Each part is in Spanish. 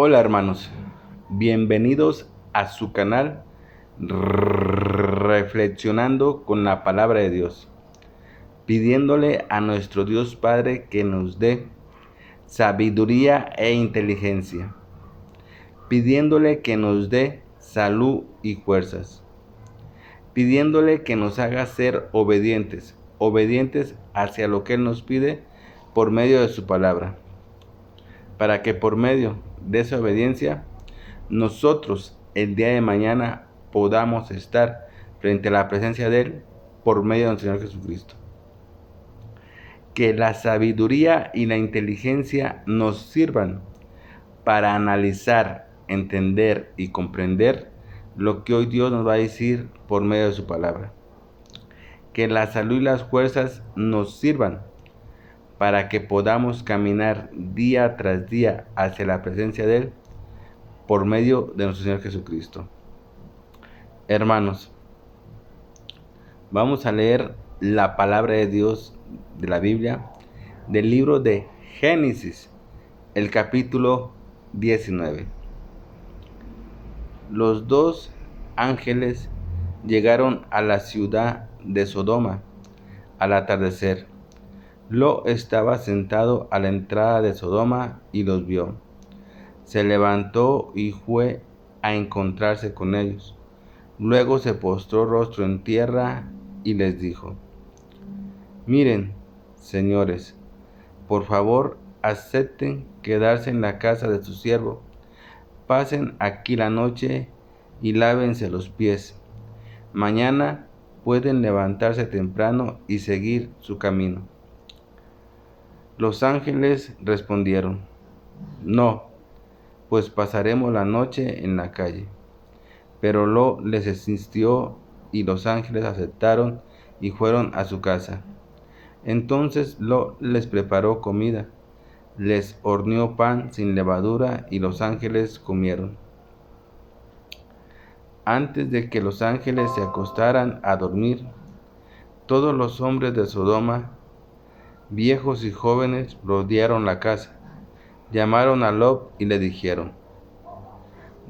Hola hermanos, bienvenidos a su canal Reflexionando con la Palabra de Dios, pidiéndole a nuestro Dios Padre que nos dé sabiduría e inteligencia, pidiéndole que nos dé salud y fuerzas, pidiéndole que nos haga ser obedientes hacia lo que Él nos pide por medio de su palabra, para que por medio de esa obediencia nosotros el día de mañana podamos estar frente a la presencia de Él por medio de nuestro Señor Jesucristo. Que la sabiduría y la inteligencia nos sirvan para analizar, entender y comprender lo que hoy Dios nos va a decir por medio de su palabra. Que la salud y las fuerzas nos sirvan para que podamos caminar día tras día hacia la presencia de Él por medio de nuestro Señor Jesucristo. Hermanos, vamos a leer la palabra de Dios de la Biblia, del libro de Génesis, el capítulo 19. Los dos ángeles llegaron a la ciudad de Sodoma al atardecer. Lot estaba sentado a la entrada de Sodoma y los vio. Se levantó y fue a encontrarse con ellos. Luego se postró rostro en tierra y les dijo: Miren, señores, por favor acepten quedarse en la casa de su siervo. Pasen aquí la noche y lávense los pies. Mañana pueden levantarse temprano y seguir su camino. Los ángeles respondieron: No, pues pasaremos la noche en la calle. Pero Lot les insistió y los ángeles aceptaron y fueron a su casa. Entonces Lot les preparó comida, les horneó pan sin levadura y los ángeles comieron. Antes de que los ángeles se acostaran a dormir, todos los hombres de Sodoma, viejos y jóvenes, rodearon la casa. Llamaron a Lot y le dijeron: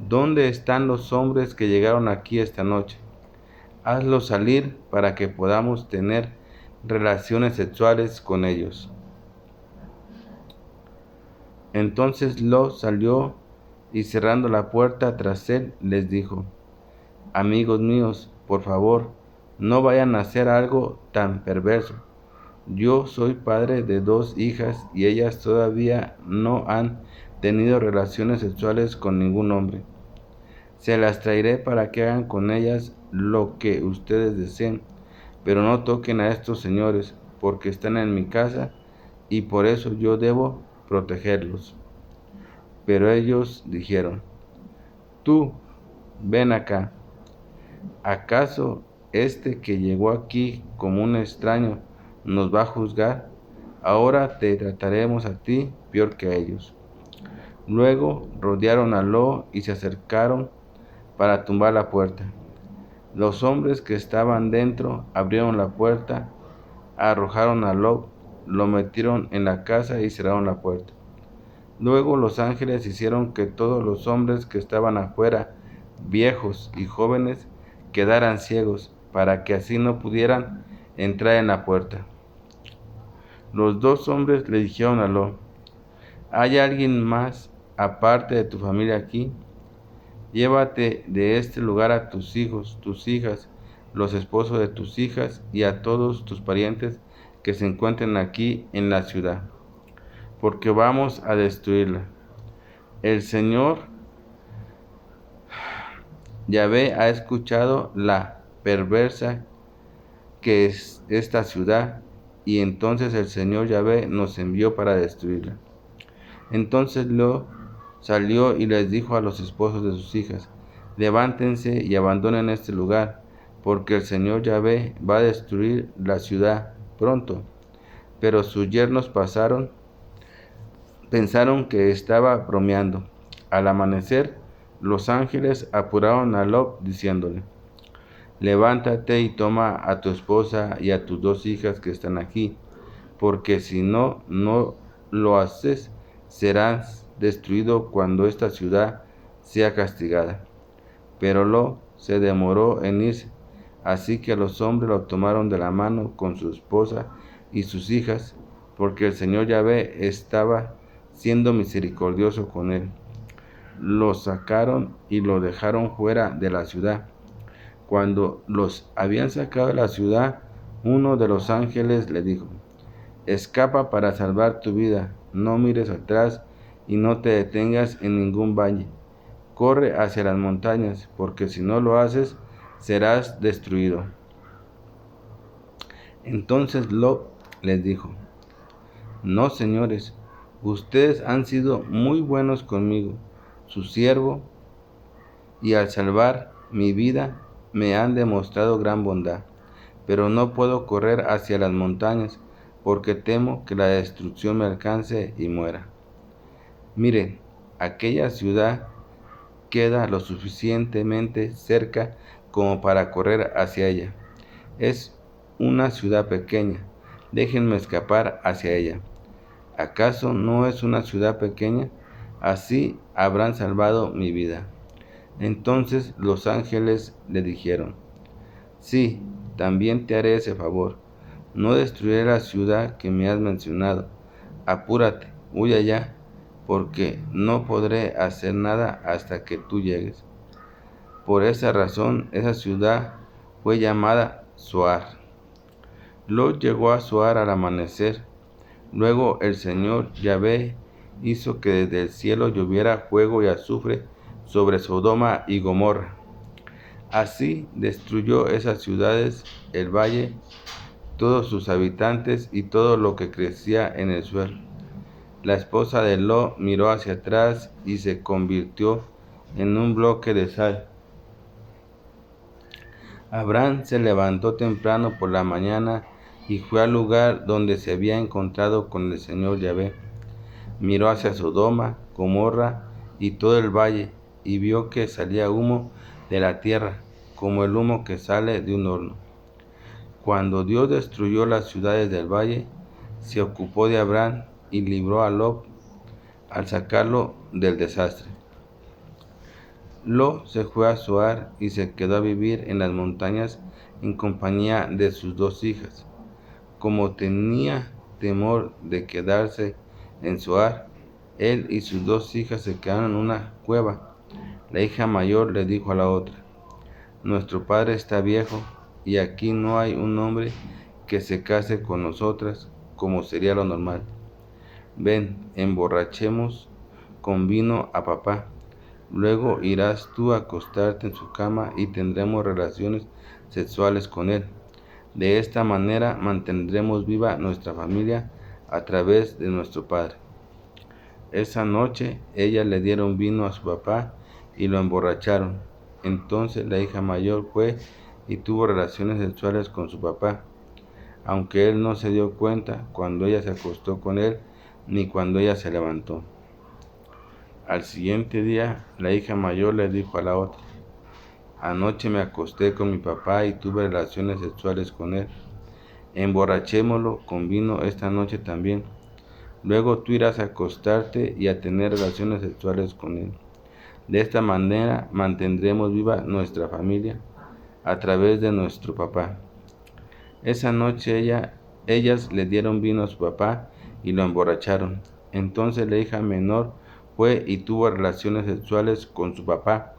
¿Dónde están los hombres que llegaron aquí esta noche? Hazlos salir para que podamos tener relaciones sexuales con ellos. Entonces Lot salió y cerrando la puerta tras él les dijo: Amigos míos, por favor, no vayan a hacer algo tan perverso. Yo soy padre de 2 hijas y ellas todavía no han tenido relaciones sexuales con ningún hombre. Se las traeré para que hagan con ellas lo que ustedes deseen, pero no toquen a estos señores, porque están en mi casa y por eso yo debo protegerlos. Pero ellos dijeron: Tú, ven acá. ¿Acaso este que llegó aquí como un extraño nos va a juzgar? Ahora te trataremos a ti peor que a ellos. Luego rodearon a Lot y se acercaron para tumbar la puerta. Los hombres que estaban dentro abrieron la puerta, arrojaron a Lot, lo metieron en la casa y cerraron la puerta. Luego los ángeles hicieron que todos los hombres que estaban afuera, viejos y jóvenes, quedaran ciegos, para que así no pudieran entrar en la puerta. Los 2 hombres le dijeron a Lot: ¿Hay alguien más aparte de tu familia aquí? Llévate de este lugar a tus hijos, tus hijas, los esposos de tus hijas y a todos tus parientes que se encuentren aquí en la ciudad, porque vamos a destruirla. El Señor Yahvé ha escuchado la perversa que es esta ciudad, y entonces el Señor Yahvé nos envió para destruirla. Entonces Lot salió y les dijo a los esposos de sus hijas: Levántense y abandonen este lugar, porque el Señor Yahvé va a destruir la ciudad pronto. Pero sus yernos pensaron que estaba bromeando. Al amanecer, los ángeles apuraron a Lot diciéndole: Levántate y toma a tu esposa y a tus 2 hijas que están aquí, porque si no lo haces, serás destruido cuando esta ciudad sea castigada. Pero Lot se demoró en irse, así que los hombres lo tomaron de la mano con su esposa y sus hijas, porque el Señor Yahvé estaba siendo misericordioso con él. Lo sacaron y lo dejaron fuera de la ciudad. Cuando los habían sacado de la ciudad, uno de los ángeles le dijo: escapa para salvar tu vida, no mires atrás y no te detengas en ningún valle. Corre hacia las montañas, porque si no lo haces, serás destruido. Entonces Lot les dijo: no, señores, ustedes han sido muy buenos conmigo, su siervo, y al salvar mi vida me han demostrado gran bondad. Pero no puedo correr hacia las montañas, porque temo que la destrucción me alcance y muera. Miren, aquella ciudad queda lo suficientemente cerca como para correr hacia ella. Es una ciudad pequeña, déjenme escapar hacia ella. ¿Acaso no es una ciudad pequeña? Así habrán salvado mi vida. Entonces los ángeles le dijeron: sí, también te haré ese favor. No destruiré la ciudad que me has mencionado. Apúrate, huye ya, porque no podré hacer nada hasta que tú llegues. Por esa razón, esa ciudad fue llamada Zoar. Lot llegó a Zoar al amanecer. Luego el Señor Yahvé hizo que desde el cielo lloviera fuego y azufre sobre Sodoma y Gomorra. Así destruyó esas ciudades, el valle, todos sus habitantes y todo lo que crecía en el suelo. La esposa de Lot miró hacia atrás y se convirtió en un bloque de sal. Abraham se levantó temprano por la mañana y fue al lugar donde se había encontrado con el Señor Yahvé. Miró hacia Sodoma, Gomorra y todo el valle, y vio que salía humo de la tierra, como el humo que sale de un horno. Cuando Dios destruyó las ciudades del valle, se ocupó de Abraham y libró a Lot al sacarlo del desastre. Lot se fue a Zoar y se quedó a vivir en las montañas en compañía de sus dos hijas. Como tenía temor de quedarse en Zoar, él y sus dos hijas se quedaron en una cueva. La hija mayor le dijo a la otra: nuestro padre está viejo y aquí no hay un hombre que se case con nosotras, como sería lo normal. Ven, emborrachemos con vino a papá. Luego irás tú a acostarte en su cama y tendremos relaciones sexuales con él. De esta manera mantendremos viva nuestra familia a través de nuestro padre. Esa noche ellas le dieron vino a su papá y lo emborracharon. Entonces la hija mayor fue y tuvo relaciones sexuales con su papá, aunque él no se dio cuenta cuando ella se acostó con él ni cuando ella se levantó. Al siguiente día, la hija mayor le dijo a la otra: anoche me acosté con mi papá y tuve relaciones sexuales con él. Emborrachémoslo con vino esta noche también. Luego tú irás a acostarte y a tener relaciones sexuales con él. De esta manera mantendremos viva nuestra familia a través de nuestro papá. Esa noche ellas le dieron vino a su papá y lo emborracharon. Entonces la hija menor fue y tuvo relaciones sexuales con su papá,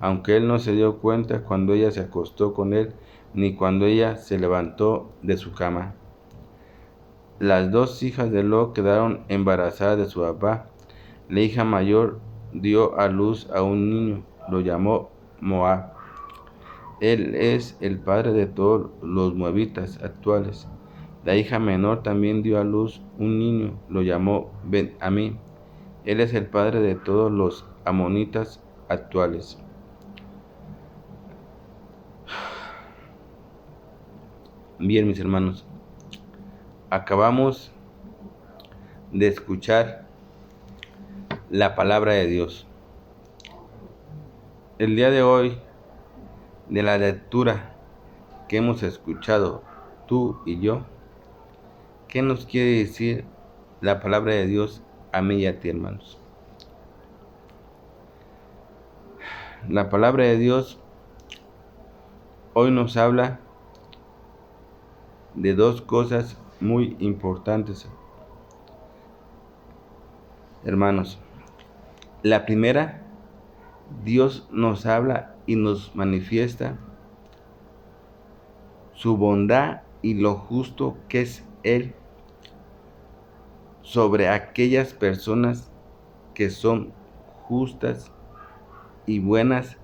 aunque él no se dio cuenta cuando ella se acostó con él ni cuando ella se levantó de su cama. Las dos hijas de Lot quedaron embarazadas de su papá. La hija mayor dio a luz a un niño, lo llamó Moab. Él es el padre de todos los moabitas actuales. La hija menor también dio a luz un niño, lo llamó Ben-Amí. Él es el padre de todos los amonitas actuales. Bien, mis hermanos, acabamos de escuchar la palabra de Dios. El día de hoy, de la lectura que hemos escuchado tú y yo, ¿qué nos quiere decir la palabra de Dios a mí y a ti, hermanos. La palabra de Dios hoy nos habla de dos cosas muy importantes, hermanos. La primera, Dios nos habla y nos manifiesta su bondad y lo justo que es Él sobre aquellas personas que son justas y buenas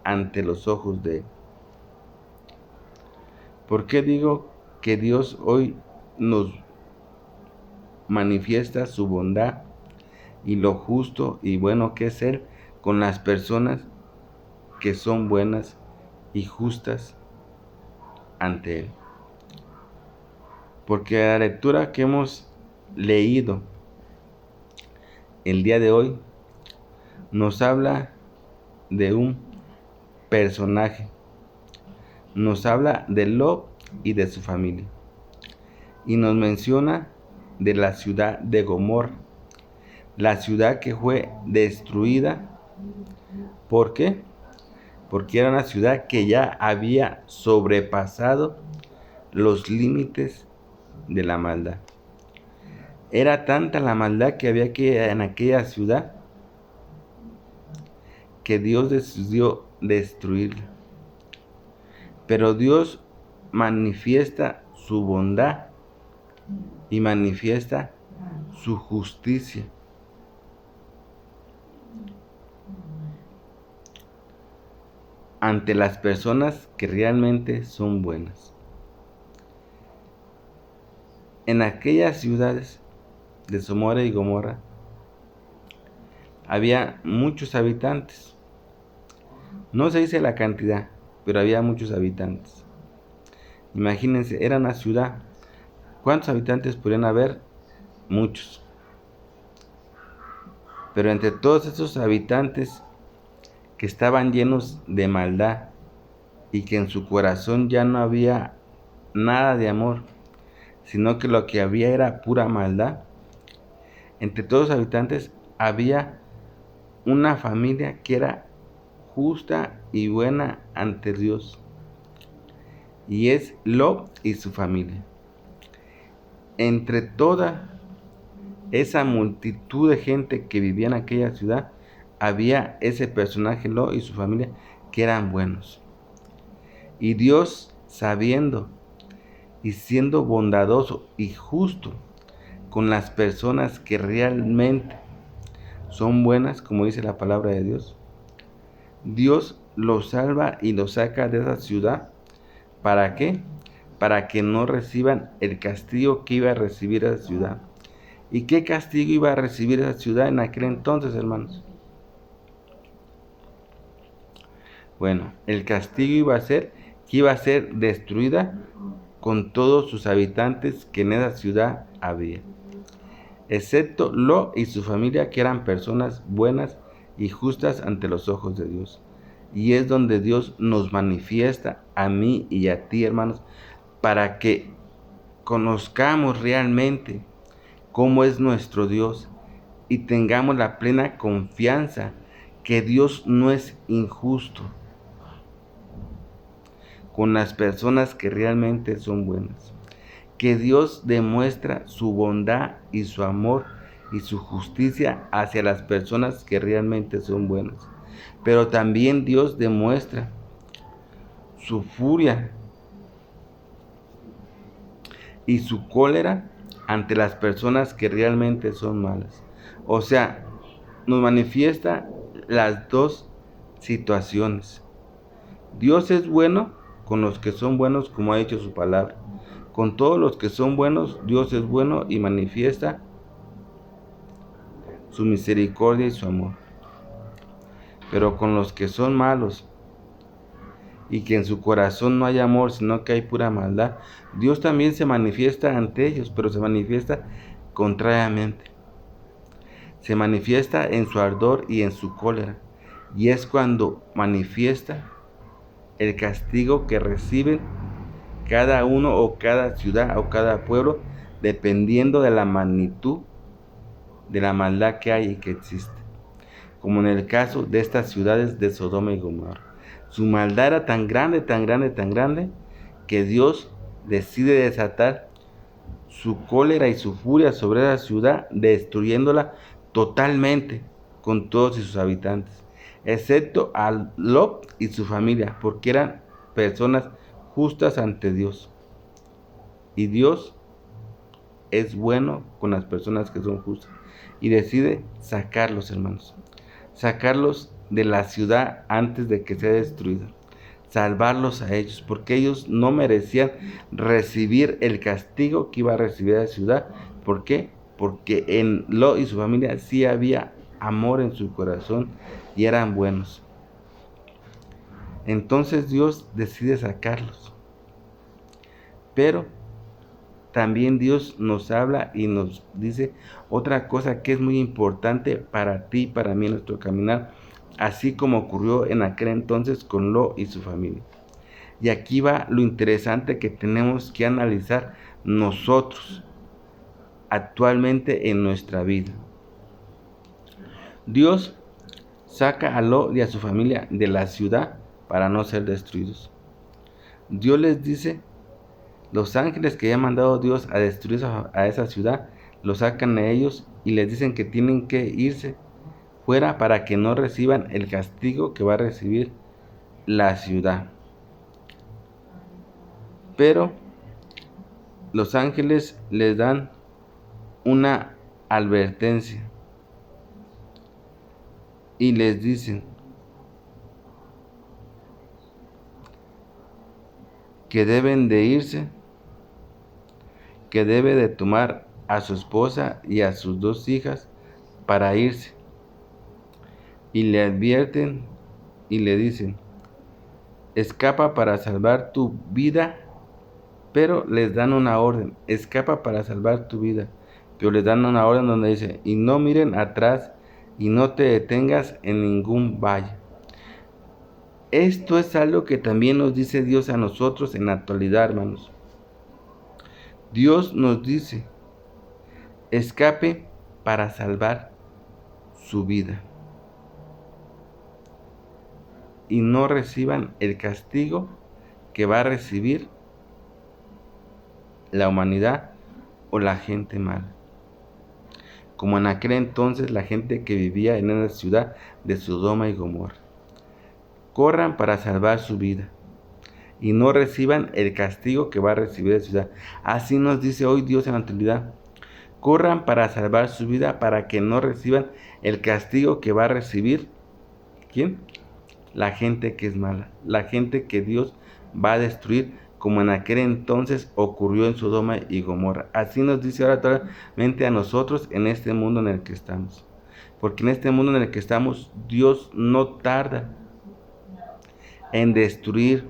ante los ojos de Él. ¿Por qué digo que Dios hoy nos manifiesta su bondad y lo justo y bueno que es Él con las personas que son buenas y justas ante Él? Porque la lectura que hemos leído el día de hoy nos habla de un personaje, nos habla de Lot y de su familia, y nos menciona de la ciudad de Gomorra, la ciudad que fue destruida. ¿Por qué? Porque era una ciudad que ya había sobrepasado los límites de la maldad. Era tanta la maldad que había en aquella ciudad que Dios decidió destruirla. Pero Dios manifiesta su bondad y manifiesta su justicia ante las personas que realmente son buenas. En aquellas ciudades de Sodoma y Gomorra había muchos habitantes. No se dice la cantidad, pero había muchos habitantes. Imagínense, era una ciudad. ¿Cuántos habitantes podrían haber? Muchos. Pero entre todos esos habitantes que estaban llenos de maldad y que en su corazón ya no había nada de amor, sino que lo que había era pura maldad, entre todos los habitantes había una familia que era justa y buena ante Dios, y es Lot y su familia. Entre toda esa multitud de gente que vivía en aquella ciudad, había ese personaje Lot y su familia que eran buenos. Y Dios, sabiendo y siendo bondadoso y justo con las personas que realmente son buenas, como dice la palabra de Dios, Dios los salva y los saca de esa ciudad. ¿Para qué? Para que no reciban el castigo que iba a recibir esa ciudad. ¿Y qué castigo iba a recibir esa ciudad en aquel entonces, hermanos? Bueno, el castigo iba a ser que iba a ser destruida con todos sus habitantes que en esa ciudad había, excepto Lot y su familia, que eran personas buenas y justas ante los ojos de Dios. Y es donde Dios nos manifiesta a mí y a ti, hermanos, para que conozcamos realmente cómo es nuestro Dios y tengamos la plena confianza que Dios no es injusto con las personas que realmente son buenas, que Dios demuestra su bondad y su amor y su justicia hacia las personas que realmente son buenas, pero también Dios demuestra su furia y su cólera ante las personas que realmente son malas. O sea, nos manifiesta las dos situaciones. Dios es bueno con los que son buenos, como ha dicho su palabra. Con todos los que son buenos, Dios es bueno y manifiesta su misericordia y su amor. Pero con los que son malos y que en su corazón no hay amor, sino que hay pura maldad, Dios también se manifiesta ante ellos, pero se manifiesta contrariamente. Se manifiesta en su ardor y en su cólera. Y es cuando manifiesta el castigo que reciben cada uno o cada ciudad o cada pueblo, dependiendo de la magnitud de la maldad que hay y que existe, como en el caso de estas ciudades de Sodoma y Gomorra. Su maldad era tan grande, tan grande, tan grande, que Dios decide desatar su cólera y su furia sobre esa ciudad, destruyéndola totalmente con todos sus habitantes, excepto a Lot y su familia, porque eran personas justas ante Dios. Y Dios es bueno con las personas que son justas y decide sacarlos, hermanos, sacarlos de la ciudad antes de que sea destruida, salvarlos a ellos, porque ellos no merecían recibir el castigo que iba a recibir la ciudad. ¿Por qué? Porque en Lot y su familia sí había amor en su corazón y eran buenos. Entonces Dios decide sacarlos, pero también Dios nos habla y nos dice otra cosa que es muy importante para ti y para mí en nuestro caminar, así como ocurrió en aquel entonces con Lot y su familia. Y aquí va lo interesante que tenemos que analizar nosotros actualmente en nuestra vida. Dios saca a Lot y a su familia de la ciudad para no ser destruidos. Dios les dice, los ángeles que haya mandado Dios a destruir a esa ciudad, los sacan a ellos y les dicen que tienen que irse fuera para que no reciban el castigo que va a recibir la ciudad. Pero los ángeles les dan una advertencia y les dicen que deben de irse, que debe de tomar a su esposa y a sus 2 hijas para irse. Y le advierten y le dicen, escapa para salvar tu vida, pero les dan una orden, escapa para salvar tu vida, pero les dan una orden donde dice, y no miren atrás y no te detengas en ningún valle. Esto es algo que también nos dice Dios a nosotros en la actualidad, hermanos. Dios nos dice, escape para salvar su vida y no reciban el castigo que va a recibir la humanidad o la gente mala, como en aquel entonces la gente que vivía en esa ciudad de Sodoma y Gomorra. Corran para salvar su vida y no reciban el castigo que va a recibir la ciudad. Así nos dice hoy Dios en la actualidad. Corran para salvar su vida para que no reciban el castigo que va a recibir, ¿quién? La gente que es mala, la gente que Dios va a destruir, como en aquel entonces ocurrió en Sodoma y Gomorra. Así nos dice ahora totalmente a nosotros en este mundo en el que estamos. Porque en este mundo en el que estamos, Dios no tarda en destruir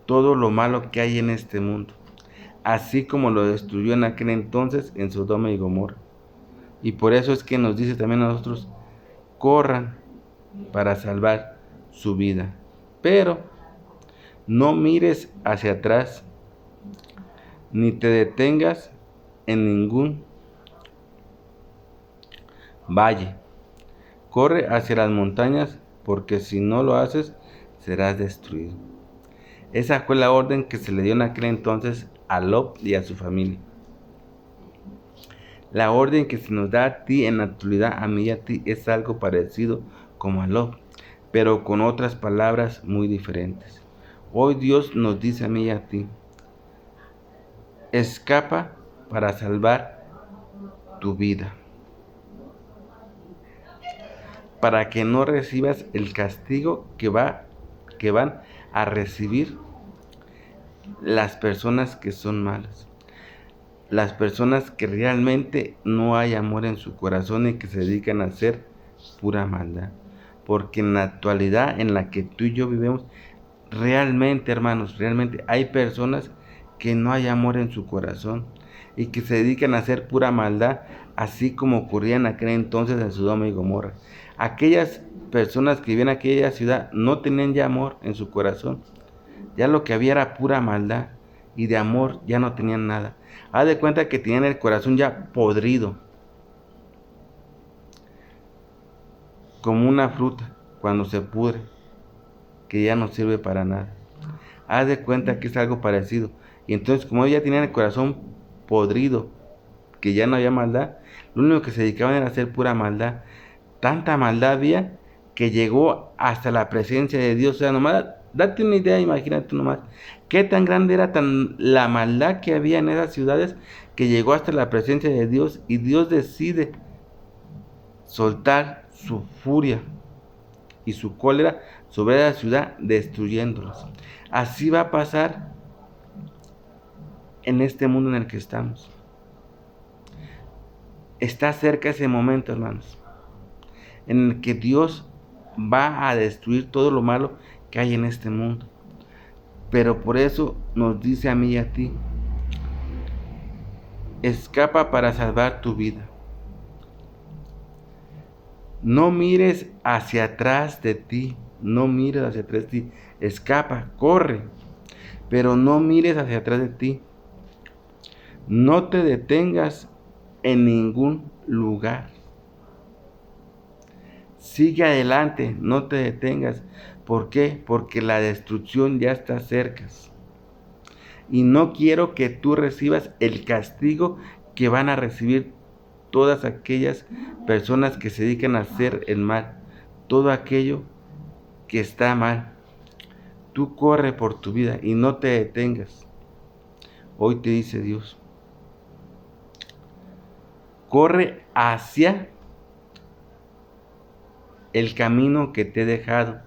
todo lo malo que hay en este mundo, así como lo destruyó en aquel entonces en Sodoma y Gomorra. Y por eso es que nos dice también a nosotros, corran para salvar su vida, pero no mires hacia atrás, ni te detengas en ningún valle. Corre hacia las montañas, porque si no lo haces, serás destruido. Esa fue la orden que se le dio en aquel entonces a Lot y a su familia. La orden que se nos da a ti en la actualidad, a mí y a ti, es algo parecido como a Lot, pero con otras palabras muy diferentes. Hoy Dios nos dice a mí y a ti, escapa para salvar tu vida, para que no recibas el castigo que van a recibir las personas que son malas, las personas que realmente no hay amor en su corazón y que se dedican a hacer pura maldad. Porque en la actualidad en la que tú y yo vivimos, realmente, hermanos, realmente hay personas que no hay amor en su corazón y que se dedican a hacer pura maldad, así como ocurría en aquel entonces en Sodoma y Gomorra. Aquellas personas que vivían en aquella ciudad no tenían ya amor en su corazón. Ya lo que había era pura maldad y de amor ya no tenían nada. Haz de cuenta que tenían el corazón ya podrido. como una fruta cuando se pudre, que ya no sirve para nada. Haz de cuenta que es algo parecido. Y entonces, como ellos ya tenían el corazón podrido, que ya no había maldad, lo único que se dedicaban era a hacer pura maldad. Tanta maldad había que llegó hasta la presencia de Dios. O sea, nomás date una idea, imagínate nomás, qué tan grande era la maldad que había en esas ciudades, que llegó hasta la presencia de Dios, y Dios decide soltar su furia y su cólera sobre la ciudad, destruyéndolos. Así va a pasar en este mundo en el que estamos. Está cerca ese momento, hermanos, en el que Dios va a destruir todo lo malo que hay en este mundo. Pero por eso nos dice a mí y a ti: escapa para salvar tu vida. No mires hacia atrás de ti, no mires hacia atrás de ti. Escapa, corre, pero no mires hacia atrás de ti. No te detengas en ningún lugar. Sigue adelante, no te detengas. ¿Por qué? Porque la destrucción ya está cerca. Y no quiero que tú recibas el castigo que van a recibir todas aquellas personas que se dedican a hacer el mal, todo aquello que está mal. Tú corre por tu vida y no te detengas. Hoy te dice Dios: corre hacia el camino que te he dejado,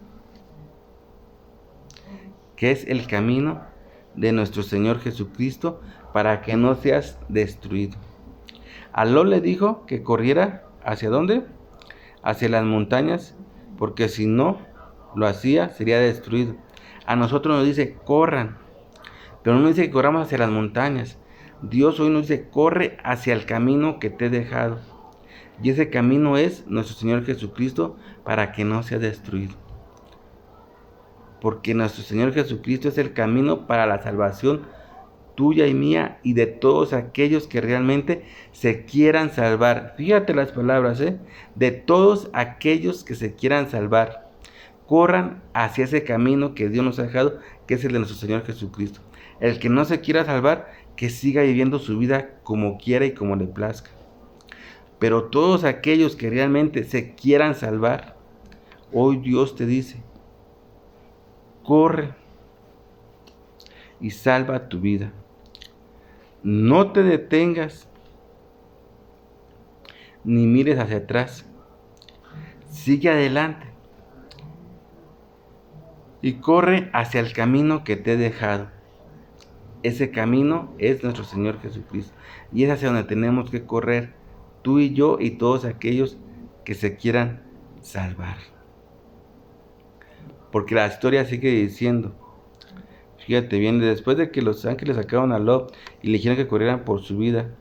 que es el camino de nuestro Señor Jesucristo, para que no seas destruido. A Lot le dijo que corriera, ¿hacia dónde? Hacia las montañas, porque si no lo hacía, sería destruido. A nosotros nos dice: corran, pero no nos dice que corramos hacia las montañas. Dios hoy nos dice: corre hacia el camino que te he dejado. Y ese camino es nuestro Señor Jesucristo, para que no sea destruido. Porque nuestro Señor Jesucristo es el camino para la salvación tuya y mía, y de todos aquellos que realmente se quieran salvar. Fíjate las palabras, de todos aquellos que se quieran salvar. Corran hacia ese camino que Dios nos ha dejado, que es el de nuestro Señor Jesucristo. El que no se quiera salvar, que siga viviendo su vida como quiera y como le plazca. Pero todos aquellos que realmente se quieran salvar, hoy Dios te dice: corre y salva tu vida. No te detengas ni mires hacia atrás. Sigue adelante y corre hacia el camino que te he dejado. Ese camino es nuestro Señor Jesucristo, y es hacia donde tenemos que correr tú y yo y todos aquellos que se quieran salvar. Porque la historia sigue diciendo, fíjate bien, después de que los ángeles sacaron a Lot y le dijeron que corrieran por su vida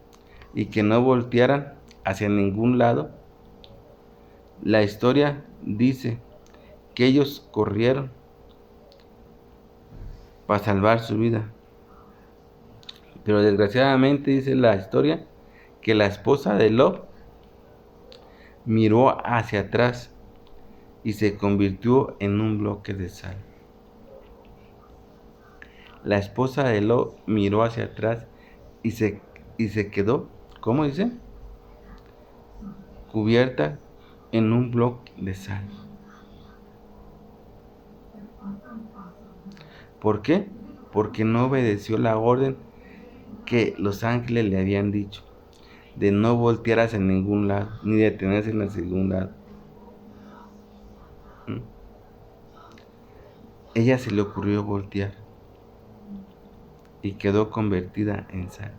y que no voltearan hacia ningún lado, la historia dice que ellos corrieron para salvar su vida. Pero desgraciadamente dice la historia que la esposa de Lot miró hacia atrás y se convirtió en un bloque de sal. La esposa de Lot miró hacia atrás y se quedó, ¿cómo dice? Cubierta en un bloque de sal. ¿Por qué? Porque no obedeció la orden que los ángeles le habían dicho, de no voltear hacia ningún lado, ni detenerse en ningún lado. Ella se le ocurrió voltear y quedó convertida en sal.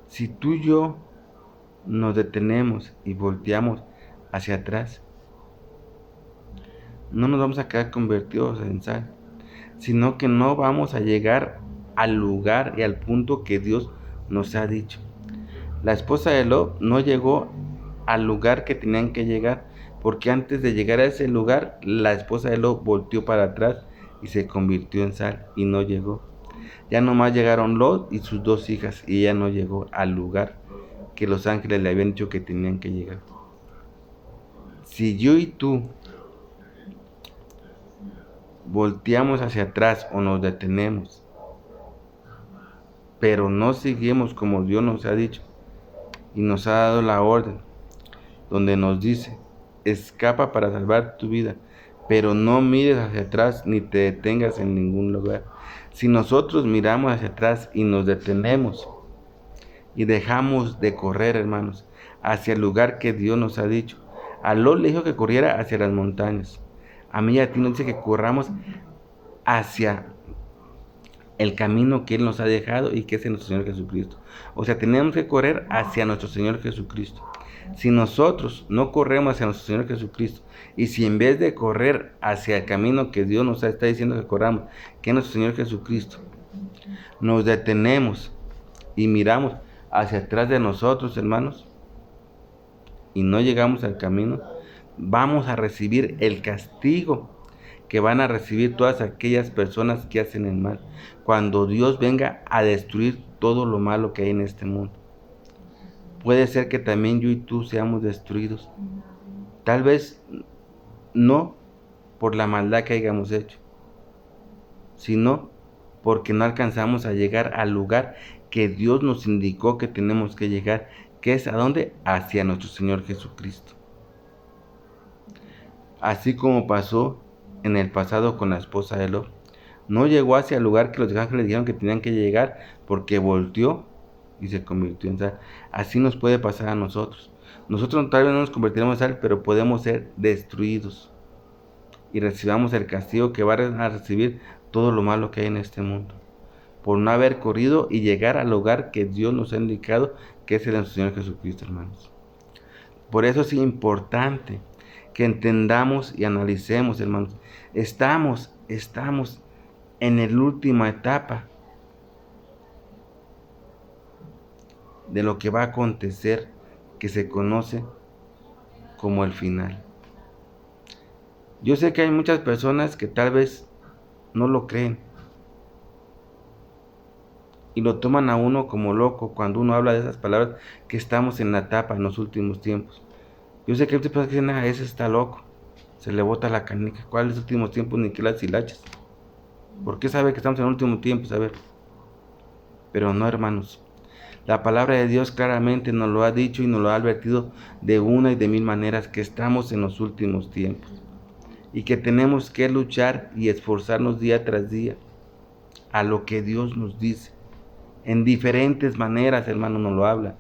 Si tú y yo nos detenemos y volteamos hacia atrás, no nos vamos a quedar convertidos en sal, sino que no vamos a llegar al lugar y al punto que Dios nos ha dicho. La esposa de Lot no llegó al lugar que tenían que llegar, porque antes de llegar a ese lugar, la esposa de Lot volteó para atrás y se convirtió en sal y no llegó. Ya nomás llegaron Lot y sus 2 hijas, y ella no llegó al lugar que los ángeles le habían dicho que tenían que llegar. Si yo y tú volteamos hacia atrás o nos detenemos, pero no seguimos como Dios nos ha dicho y nos ha dado la orden, donde nos dice, escapa para salvar tu vida, pero no mires hacia atrás ni te detengas en ningún lugar. Si nosotros miramos hacia atrás y nos detenemos y dejamos de correr, hermanos, hacia el lugar que Dios nos ha dicho, a Lot le dijo que corriera hacia las montañas. A mí y a ti nos dice que corramos hacia el camino que Él nos ha dejado y que es nuestro Señor Jesucristo. O sea, tenemos que correr hacia nuestro Señor Jesucristo. Si nosotros no corremos hacia nuestro Señor Jesucristo, y si en vez de correr hacia el camino que Dios nos está diciendo que corramos, que es nuestro Señor Jesucristo, nos detenemos y miramos hacia atrás de nosotros, hermanos, y no llegamos al camino, vamos a recibir el castigo que van a recibir todas aquellas personas que hacen el mal, cuando Dios venga a destruir todo lo malo que hay en este mundo. Puede ser que también yo y tú seamos destruidos. Tal vez no por la maldad que hayamos hecho, sino porque no alcanzamos a llegar al lugar que Dios nos indicó que tenemos que llegar, que es ¿a dónde? Hacia nuestro Señor Jesucristo. Así como pasó en el pasado con la esposa de Lot. No llegó hacia el lugar que los ángeles dijeron que tenían que llegar, porque volteó y se convirtió en sal. Así nos puede pasar a nosotros. Nosotros tal vez no nos convertiremos en sal, pero podemos ser destruidos y recibamos el castigo que va a recibir todo lo malo que hay en este mundo, por no haber corrido y llegar al lugar que Dios nos ha indicado, que es el de nuestro Señor Jesucristo, hermanos. Por eso es importante que entendamos y analicemos, hermanos. Estamos en la última etapa de lo que va a acontecer, que se conoce como el final. Yo sé que hay muchas personas que tal vez no lo creen y lo toman a uno como loco cuando uno habla de esas palabras, que estamos en la etapa, en los últimos tiempos. Yo sé que hay muchas personas que dicen, ese está loco, se le bota la canica. ¿Cuáles últimos tiempos? Ni que las hilachas. ¿Por qué sabe que estamos en el último tiempo? Saber. Pero no, hermanos. La palabra de Dios claramente nos lo ha dicho y nos lo ha advertido de una y de mil maneras, que estamos en los últimos tiempos y que tenemos que luchar y esforzarnos día tras día a lo que Dios nos dice. En diferentes maneras, hermano, nos lo habla.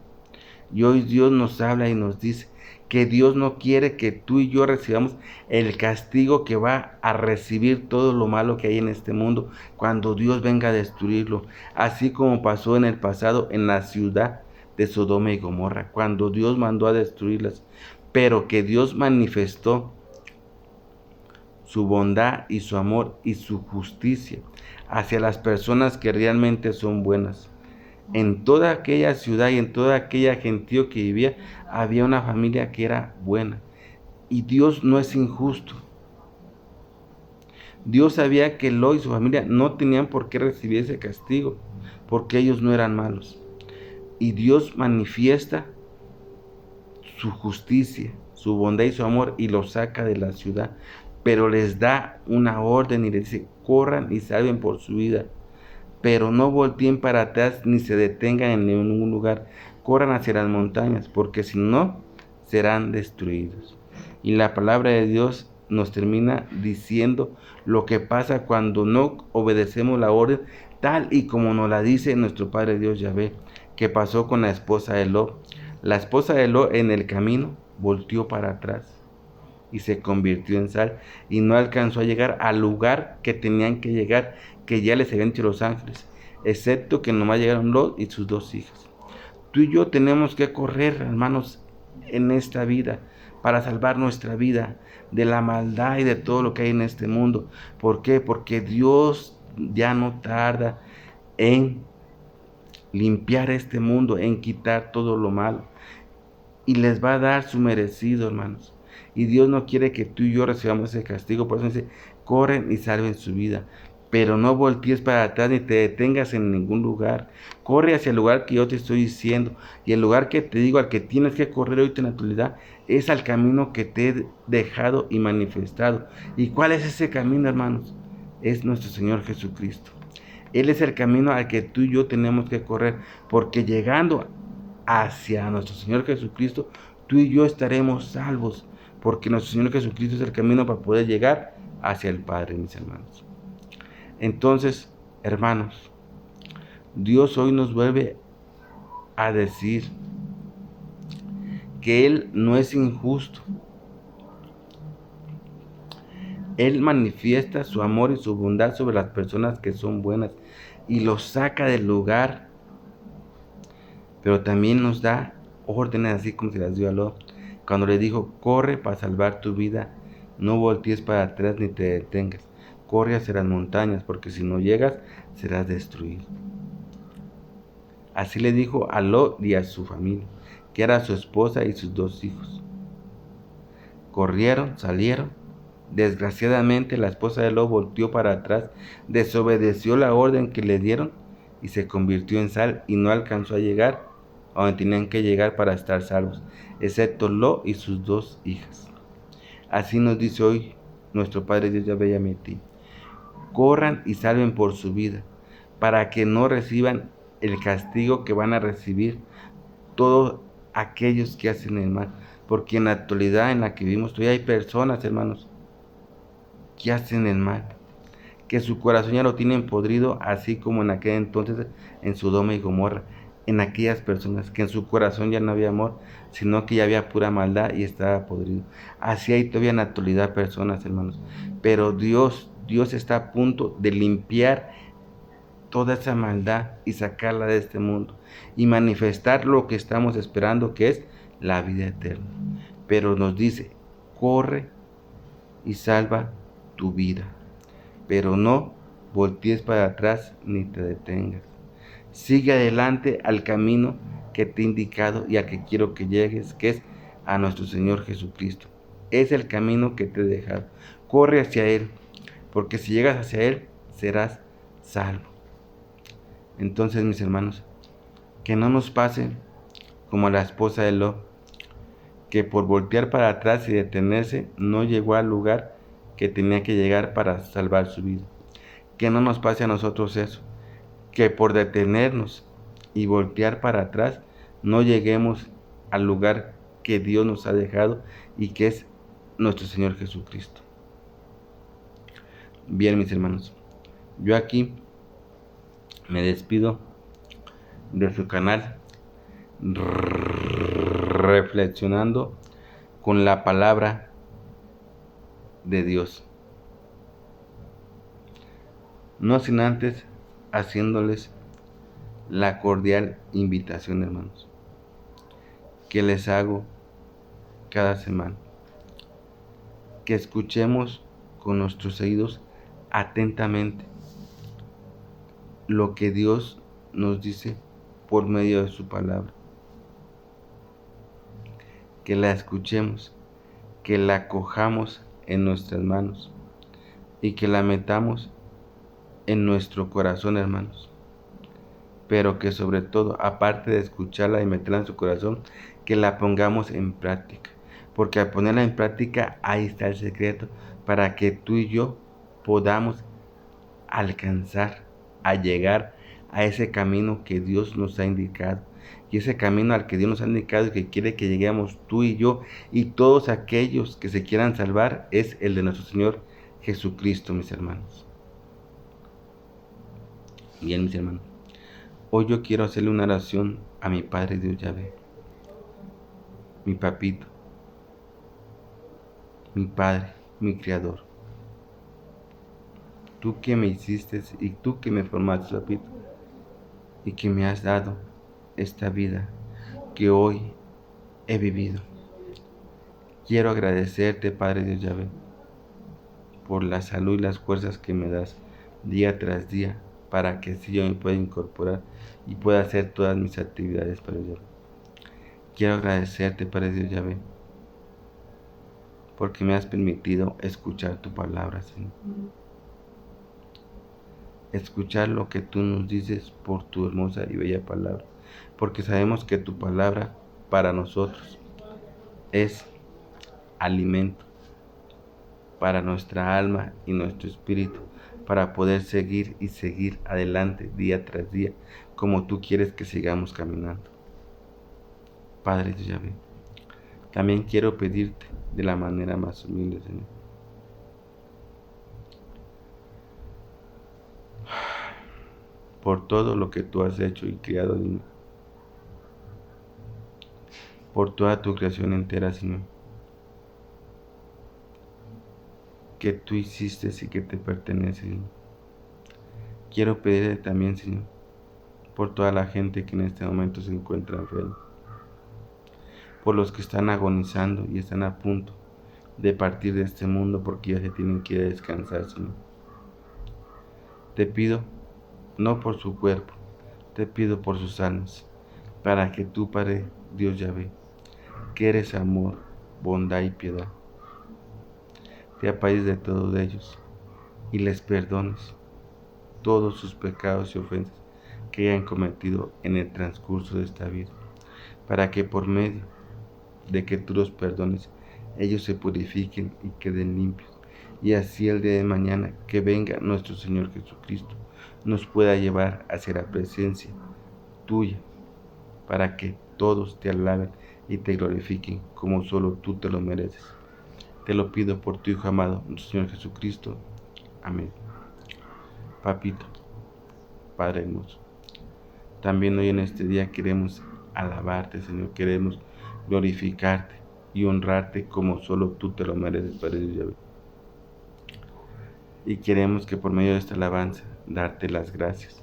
Y hoy Dios nos habla y nos dice que Dios no quiere que tú y yo recibamos el castigo que va a recibir todo lo malo que hay en este mundo cuando Dios venga a destruirlo, así como pasó en el pasado en la ciudad de Sodoma y Gomorra, cuando Dios mandó a destruirlas, pero que Dios manifestó su bondad y su amor y su justicia hacia las personas que realmente son buenas. En toda aquella ciudad y en toda aquella gentío que vivía, había una familia que era buena. Y Dios no es injusto. Dios sabía que Lot y su familia no tenían por qué recibir ese castigo, porque ellos no eran malos. Y Dios manifiesta su justicia, su bondad y su amor, y los saca de la ciudad. Pero les da una orden y les dice, corran y salven por su vida. Pero no volteen para atrás ni se detengan en ningún lugar. Corran hacia las montañas, porque si no, serán destruidos. Y la palabra de Dios nos termina diciendo lo que pasa cuando no obedecemos la orden, tal y como nos la dice nuestro Padre Dios Yahvé, que pasó con la esposa de Lot. La esposa de Lot en el camino volteó para atrás y se convirtió en sal, y no alcanzó a llegar al lugar que tenían que llegar, que ya les habían dicho los ángeles, excepto que nomás llegaron Lot y sus dos hijas. Tú y yo tenemos que correr, hermanos, en esta vida, para salvar nuestra vida de la maldad y de todo lo que hay en este mundo. ¿Por qué? Porque Dios ya no tarda en limpiar este mundo, en quitar todo lo malo, y les va a dar su merecido, hermanos. Y Dios no quiere que tú y yo recibamos ese castigo, por eso dice, corren y salven su vida. pero no voltees para atrás ni te detengas en ningún lugar. Corre hacia el lugar que yo te estoy diciendo. Y el lugar que te digo al que tienes que correr ahorita en la actualidad es al camino que te he dejado y manifestado. ¿Y cuál es ese camino, hermanos? Es nuestro Señor Jesucristo. Él es el camino al que tú y yo tenemos que correr, porque llegando hacia nuestro Señor Jesucristo, tú y yo estaremos salvos, porque nuestro Señor Jesucristo es el camino para poder llegar hacia el Padre, mis hermanos. Entonces, hermanos, Dios hoy nos vuelve a decir que Él no es injusto. Él manifiesta su amor y su bondad sobre las personas que son buenas y los saca del lugar, pero también nos da órdenes así como se las dio a Lot, cuando le dijo: corre para salvar tu vida, no voltees para atrás ni te detengas, corre hacia las montañas, porque si no llegas serás destruido. Así le dijo a Lot y a su familia, que era su esposa y sus 2 hijos. Corrieron, salieron. Desgraciadamente la esposa de Lot volteó para atrás, desobedeció la orden que le dieron y se convirtió en sal y no alcanzó a llegar a donde tenían que llegar para estar salvos, excepto Lot y sus 2 hijas. Así nos dice hoy nuestro Padre Dios Yahvé y Amití: corran y salven por su vida, para que no reciban el castigo que van a recibir todos aquellos que hacen el mal, porque en la actualidad en la que vivimos todavía hay personas, hermanos, que hacen el mal, que su corazón ya lo tienen podrido, así como en aquel entonces en Sodoma y Gomorra, en aquellas personas que en su corazón ya no había amor, sino que ya había pura maldad y estaba podrido. Así hay todavía en la actualidad personas, hermanos, pero Dios está a punto de limpiar toda esa maldad y sacarla de este mundo y manifestar lo que estamos esperando, que es la vida eterna. Pero nos dice: corre y salva tu vida, pero no voltees para atrás ni te detengas. Sigue adelante al camino que te he indicado y a que quiero que llegues, que es a nuestro Señor Jesucristo. Es el camino que te he dejado. Corre hacia Él, porque si llegas hacia Él serás salvo. Entonces, mis hermanos, que no nos pase como a la esposa de Lot, que por voltear para atrás y detenerse no llegó al lugar que tenía que llegar para salvar su vida. Que no nos pase a nosotros eso, que por detenernos y voltear para atrás no lleguemos al lugar que Dios nos ha dejado y que es nuestro Señor Jesucristo. Bien, mis hermanos, yo aquí me despido de su canal reflexionando con la palabra de Dios, no sin antes haciéndoles la cordial invitación, hermanos, que les hago cada semana, que escuchemos con nuestros oídos atentamente lo que Dios nos dice por medio de su palabra, que la escuchemos, que la cojamos en nuestras manos y que la metamos en nuestro corazón, hermanos, pero que sobre todo, aparte de escucharla y meterla en su corazón, que la pongamos en práctica, porque al ponerla en práctica ahí está el secreto para que tú y yo podamos alcanzar a llegar a ese camino que Dios nos ha indicado, y ese camino al que Dios nos ha indicado y que quiere que lleguemos tú y yo y todos aquellos que se quieran salvar es el de nuestro Señor Jesucristo, mis hermanos. Bien, mis hermanos, hoy yo quiero hacerle una oración a mi Padre Dios Yahvé, mi papito, mi Padre, mi Creador. Tú que me hiciste y tú que me formaste, papito, y que me has dado esta vida que hoy he vivido. Quiero agradecerte, Padre Dios Yahvé, por la salud y las fuerzas que me das día tras día, para que así yo me pueda incorporar y pueda hacer todas mis actividades, Padre Dios Yahvé. Quiero agradecerte, Padre Dios Yahvé, porque me has permitido escuchar tu palabra, Señor. escuchar lo que tú nos dices por tu hermosa y bella palabra, porque sabemos que tu palabra para nosotros es alimento para nuestra alma y nuestro espíritu, para poder seguir y seguir adelante día tras día, como tú quieres que sigamos caminando. Padre Dios Yahvé, también quiero pedirte de la manera más humilde, Señor, por todo lo que tú has hecho y creado, Señor, por toda tu creación entera, Señor, que tú hiciste y que te pertenece, Señor. Quiero pedirte también, Señor, por toda la gente que en este momento se encuentra enferma, por los que están agonizando y están a punto de partir de este mundo porque ya se tienen que ir a descansar, Señor. Te pido, no por su cuerpo, te pido por sus almas, para que tú, Padre Dios Yahvé, que eres amor, bondad y piedad, te apagues de todos ellos y les perdones todos sus pecados y ofensas que hayan cometido en el transcurso de esta vida, para que por medio de que tú los perdones, ellos se purifiquen y queden limpios, y así el día de mañana que venga nuestro Señor Jesucristo nos pueda llevar hacia la presencia tuya, para que todos te alaben y te glorifiquen como solo tú te lo mereces. Te lo pido por tu Hijo amado, nuestro Señor Jesucristo. Amén. Papito, Padre hermoso, también hoy en este día queremos alabarte, Señor, queremos glorificarte y honrarte como solo tú te lo mereces, Padre Dios Yahvé. Y queremos que por medio de esta alabanza darte las gracias.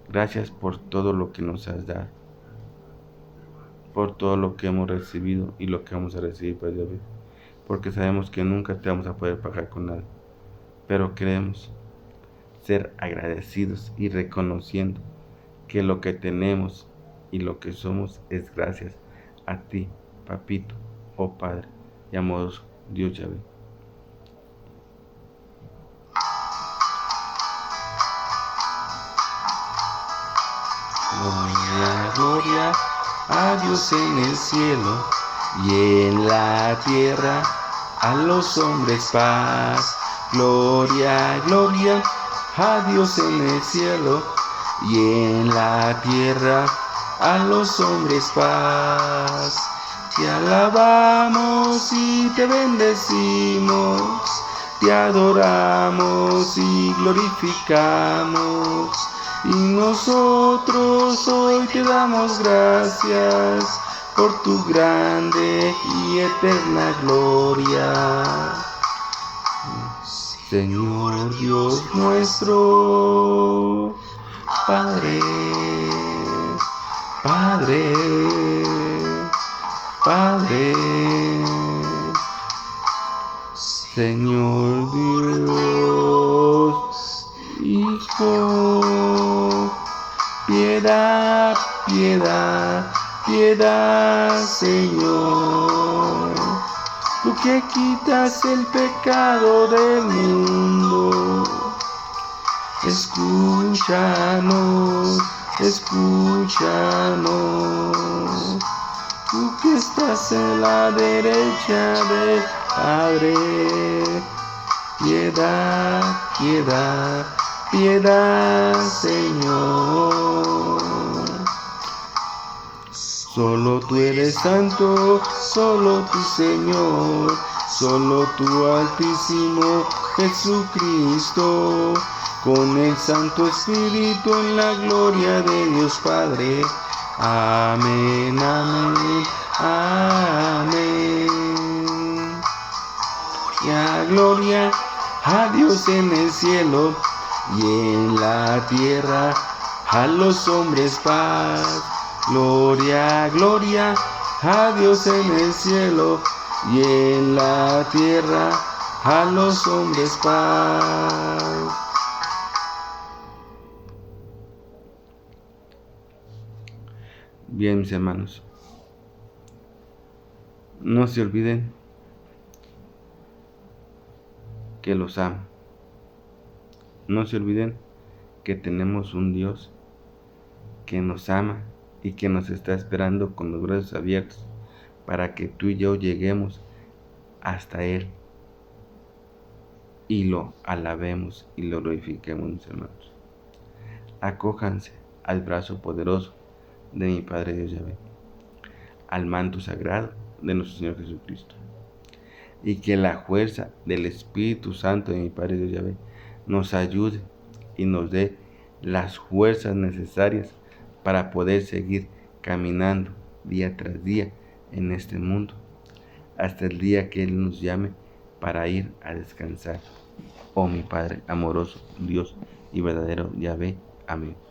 Gracias por todo lo que nos has dado, por todo lo que hemos recibido y lo que vamos a recibir, Padre Yahvé, porque sabemos que nunca te vamos a poder pagar con nada, pero queremos ser agradecidos y reconociendo que lo que tenemos y lo que somos es gracias a ti, Papito, oh Padre y amoroso Dios Yahvé. Gloria, gloria a Dios en el cielo y en la tierra a los hombres paz. Gloria, gloria a Dios en el cielo y en la tierra a los hombres paz. Te alabamos y te bendecimos, te adoramos y glorificamos, y nosotros hoy te damos gracias por tu grande y eterna gloria. Señor Dios nuestro, Padre, Padre, Padre, Señor Dios, Hijo, piedad, piedad, piedad, Señor. Tú que quitas el pecado del mundo, escúchanos, escúchanos. Tú que estás en la derecha del Padre, piedad, piedad, piedad, Señor. Solo tú eres santo, solo tú, Señor, solo tú, Altísimo Jesucristo, con el Santo Espíritu en la gloria de Dios Padre. Amén, amén, amén. Gloria a Dios en el cielo y en la tierra a los hombres paz. Gloria, gloria a Dios en el cielo y en la tierra a los hombres paz. Bien, mis hermanos, no se olviden que los amo. No se olviden que tenemos un Dios que nos ama y que nos está esperando con los brazos abiertos para que tú y yo lleguemos hasta Él y lo alabemos y lo glorifiquemos, mis hermanos. Acójanse al brazo poderoso de mi Padre Dios Yahvé, al manto sagrado de nuestro Señor Jesucristo, y que la fuerza del Espíritu Santo de mi Padre Dios Yahvé nos ayude y nos dé las fuerzas necesarias para poder seguir caminando día tras día en este mundo, hasta el día que Él nos llame para ir a descansar. Oh mi Padre amoroso, Dios y verdadero Yahvé. Amén.